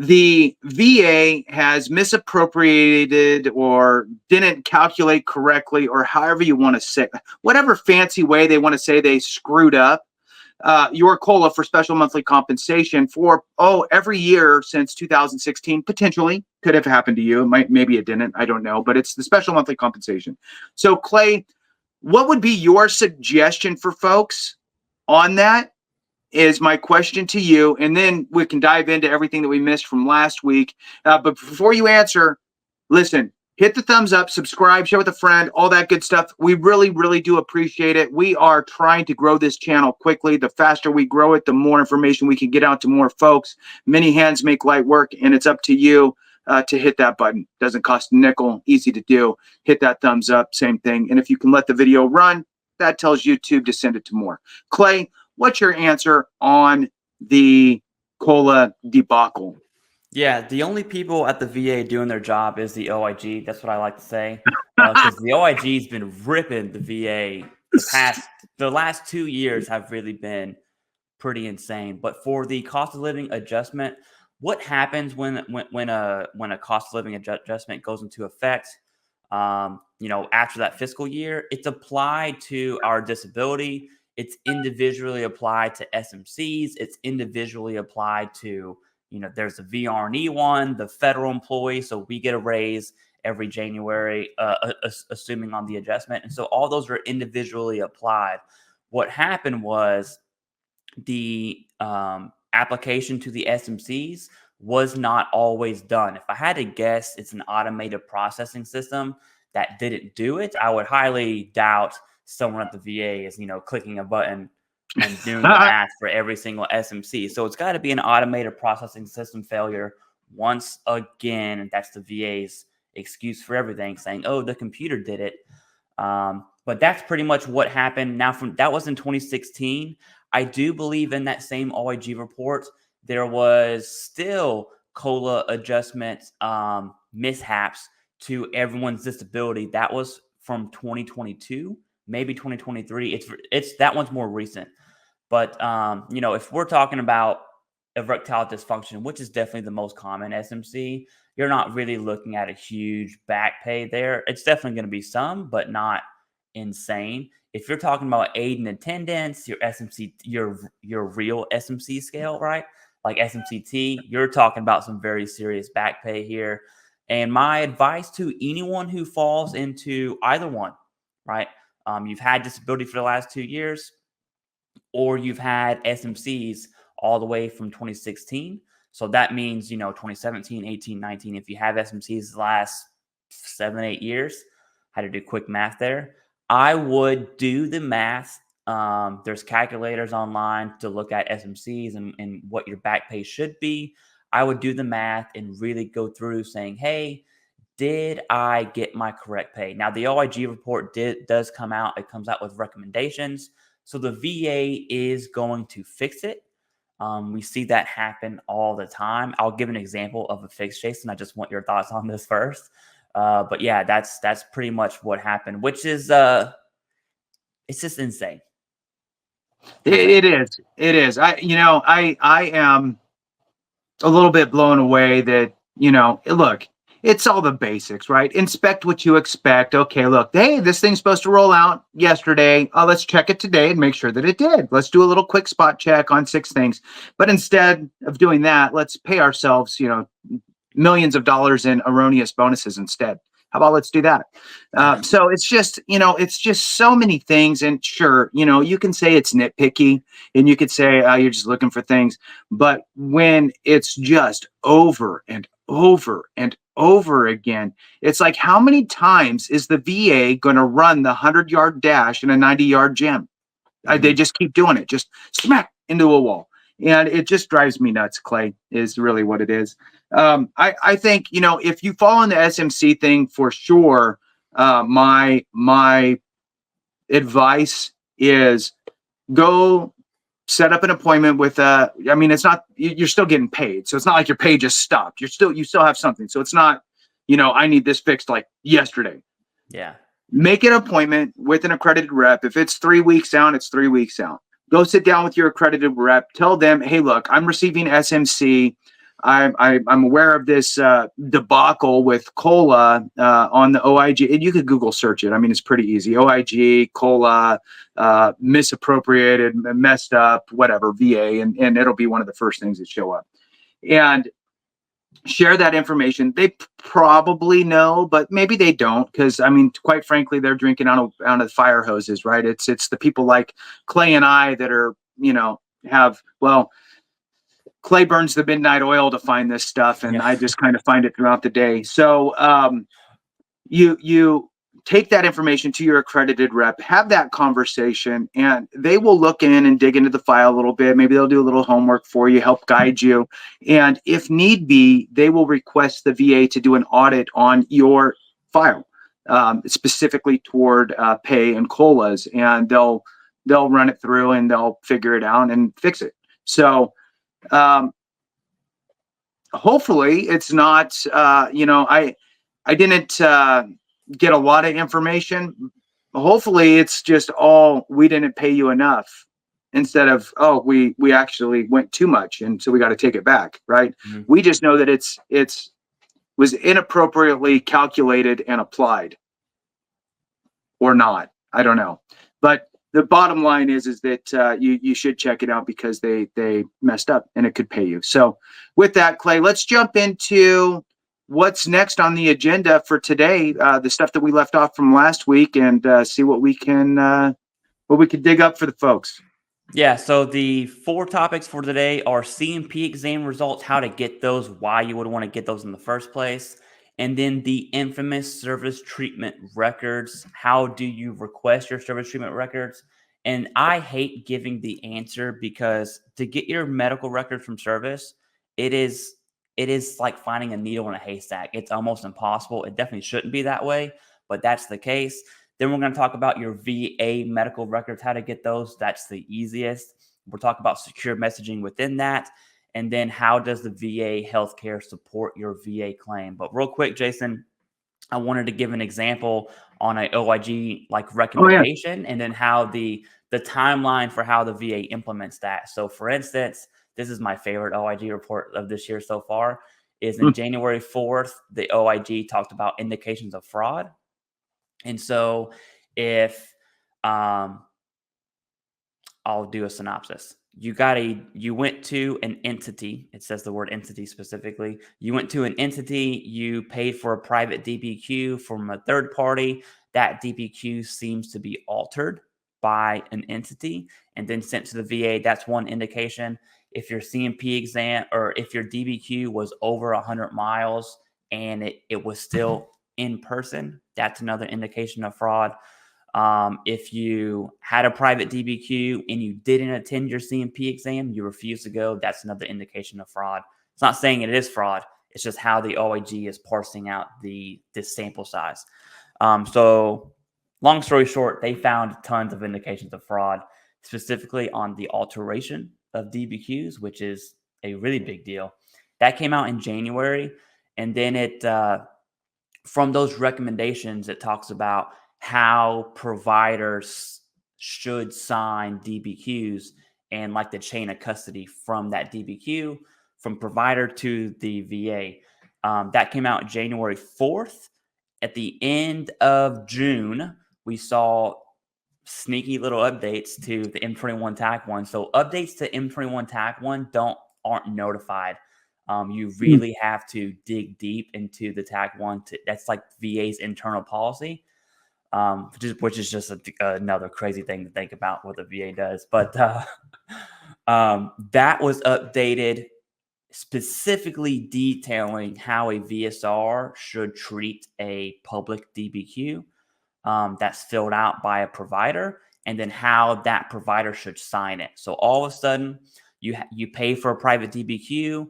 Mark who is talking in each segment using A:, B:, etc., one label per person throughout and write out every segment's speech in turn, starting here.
A: the VA has misappropriated or didn't calculate correctly, or however you want to say, whatever fancy way they want to say they screwed up your COLA for special monthly compensation for, every year since 2016, potentially could have happened to you. Maybe it didn't, I don't know, but it's the special monthly compensation. So Clay, what would be your suggestion for folks on that is my question to you. And then we can dive into everything that we missed from last week. But before you answer, listen, hit the thumbs up, subscribe, share with a friend, all that good stuff. We really, really do appreciate it. We are trying to grow this channel quickly. The faster we grow it, the more information we can get out to more folks. Many hands make light work, and it's up to you to hit that button. Doesn't cost a nickel, easy to do. Hit that thumbs up, same thing. And if you can let the video run, that tells YouTube to send it to more. Clay, what's your answer on the COLA debacle?
B: Yeah, the only people at the VA doing their job is the OIG. That's what I like to say, because the OIG has been ripping the VA. The last 2 years have really been pretty insane. But for the cost of living adjustment, what happens when a cost of living adjustment goes into effect? After that fiscal year, it's applied to our disability. It's individually applied to SMCs. It's individually applied to, there's a vr&e one, the federal employee. So we get a raise every January, assuming on the adjustment. And so all those are individually applied. What happened was the application to the SMCs was not always done. If I had to guess, it's an automated processing system that didn't do it. I would highly doubt someone at the VA is, clicking a button and doing the math for every single SMC. So it's got to be an automated processing system failure once again. And that's the VA's excuse for everything, saying, oh, the computer did it. But that's pretty much what happened. Now, that was in 2016. I do believe in that same OIG report, there was still COLA adjustment mishaps to everyone's disability. That was from 2022. Maybe 2023. It's that one's more recent. But if we're talking about erectile dysfunction, which is definitely the most common SMC, you're not really looking at a huge back pay there. It's definitely going to be some, but not insane. If you're talking about aid and attendance, your SMC, your real SMC scale, right? Like SMCT, you're talking about some very serious back pay here. And my advice to anyone who falls into either one, right? You've had disability for the last 2 years, or you've had SMCs all the way from 2016. So that means, 2017, 18, 19. If you have SMCs the last 7, 8 years, had to do quick math there. I would do the math. There's calculators online to look at SMCs and what your back pay should be. I would do the math and really go through saying, hey, did I get my correct pay? Now, the OIG report does come out. It comes out with recommendations. So the VA is going to fix it. We see that happen all the time. I'll give an example of a fix, Jason. I just want your thoughts on this first. But yeah, that's pretty much what happened, which is it's just insane.
A: It is. I am a little bit blown away that, look, it's all the basics, right? Inspect what you expect. Okay, look, hey, this thing's supposed to roll out yesterday. Let's check it today and make sure that it did. Let's do a little quick spot check on 6 things. But instead of doing that, let's pay ourselves, millions of dollars in erroneous bonuses instead. How about let's do that? So it's just so many things. And sure, you can say it's nitpicky and you could say you're just looking for things. But when it's just over and over and over again, it's like, how many times is the VA going to run the 100-yard dash in a 90-yard gym? They just keep doing it, just smack into a wall. And it just drives me nuts, Clay, is really what it is. I think, if you fall on the SMC thing, for sure, my advice is go set up an appointment with it's not, you're still getting paid. So it's not like your pay just stopped. You still have something. So it's not, I need this fixed like yesterday.
B: Yeah.
A: Make an appointment with an accredited rep. If it's 3 weeks out, it's 3 weeks out. Go sit down with your accredited rep. Tell them, hey, look, I'm receiving SMC. I'm aware of this debacle with COLA on the OIG, and you could Google search it. I mean, it's pretty easy. OIG, COLA, misappropriated, messed up, whatever, VA, and it'll be one of the first things that show up. And share that information. They probably know, but maybe they don't, because I mean, quite frankly, they're drinking out of fire hoses, right? It's the people like Clay and I that are, Clay burns the midnight oil to find this stuff, and
B: Yeah.
A: I just kind of find it throughout the day. So you take that information to your accredited rep, have that conversation, and they will look in and dig into the file a little bit. Maybe they'll do a little homework for you, help guide you. And if need be, they will request the VA to do an audit on your file, specifically toward pay and COLAs, and they'll run it through and they'll figure it out and fix it. So hopefully it's not, I didn't get a lot of information. Hopefully it's just all, we didn't pay you enough, instead of, oh, we actually went too much, and so we got to take it back, right?
B: Mm-hmm.
A: We just know that it's was inappropriately calculated and applied, or not. I don't know. But the bottom line is that you should check it out, because they messed up and it could pay you. So with that, Clay, let's jump into what's next on the agenda for today, the stuff that we left off from last week, and see what we can dig up for the folks.
B: Yeah, so the 4 topics for today are C&P exam results, how to get those, why you would want to get those in the first place, and then the infamous service treatment records. How do you request your service treatment records? And I hate giving the answer, because to get your medical records from service, it is like finding a needle in a haystack. It's almost impossible. It definitely shouldn't be that way, but that's the case. Then we're going to talk about your VA medical records, how to get those. That's the easiest. We'll talk about secure messaging within that. And then how does the VA healthcare support your VA claim? But real quick, Jason, I wanted to give an example on a OIG like recommendation, and then how the timeline for how the VA implements that. So for instance, this is my favorite OIG report of this year so far, is in January 4th, the OIG talked about indications of fraud. And so if I'll do a synopsis. You went to an entity. It says the word entity specifically. You went to an entity, you paid for a private DBQ from a third party. That DBQ seems to be altered by an entity and then sent to the VA. That's one indication. If your C&P exam, or if your DBQ was over 100 miles and it was still in person, that's another indication of fraud. If you had a private DBQ and you didn't attend your C&P exam, you refused to go, that's another indication of fraud. It's not saying it is fraud. It's just how the OIG is parsing out this sample size. So long story short, they found tons of indications of fraud, specifically on the alteration of DBQs, which is a really big deal. That came out in January. And then from those recommendations, it talks about how providers should sign DBQs and like the chain of custody from that DBQ from provider to the VA. That came out January 4th. At the end of June, we saw sneaky little updates to the M21 TAC 1. So updates to M21 TAC 1 aren't notified. You really have to dig deep into the TAC 1. That's like VA's internal policy, which is just another crazy thing to think about what the VA does. But that was updated, specifically detailing how a VSR should treat a public DBQ that's filled out by a provider, and then how that provider should sign it. So all of a sudden, you pay for a private DBQ.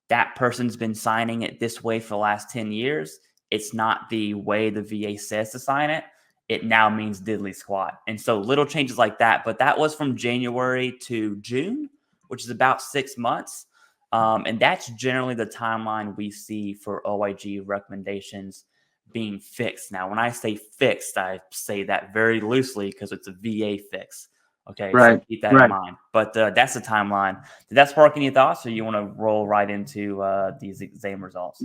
B: That person's been signing it this way for the last 10 years. It's not the way the VA says to sign it. It now means diddly squat. And so little changes like that. But that was from January to June, which is about 6 months. And that's generally the timeline we see for OIG recommendations being fixed. Now, when I say fixed, I say that very loosely because it's a VA fix. Okay, so
A: Right.
B: keep that in
A: Right.
B: mind. But that's the timeline. Did that spark any thoughts, or you want to roll right into these exam results?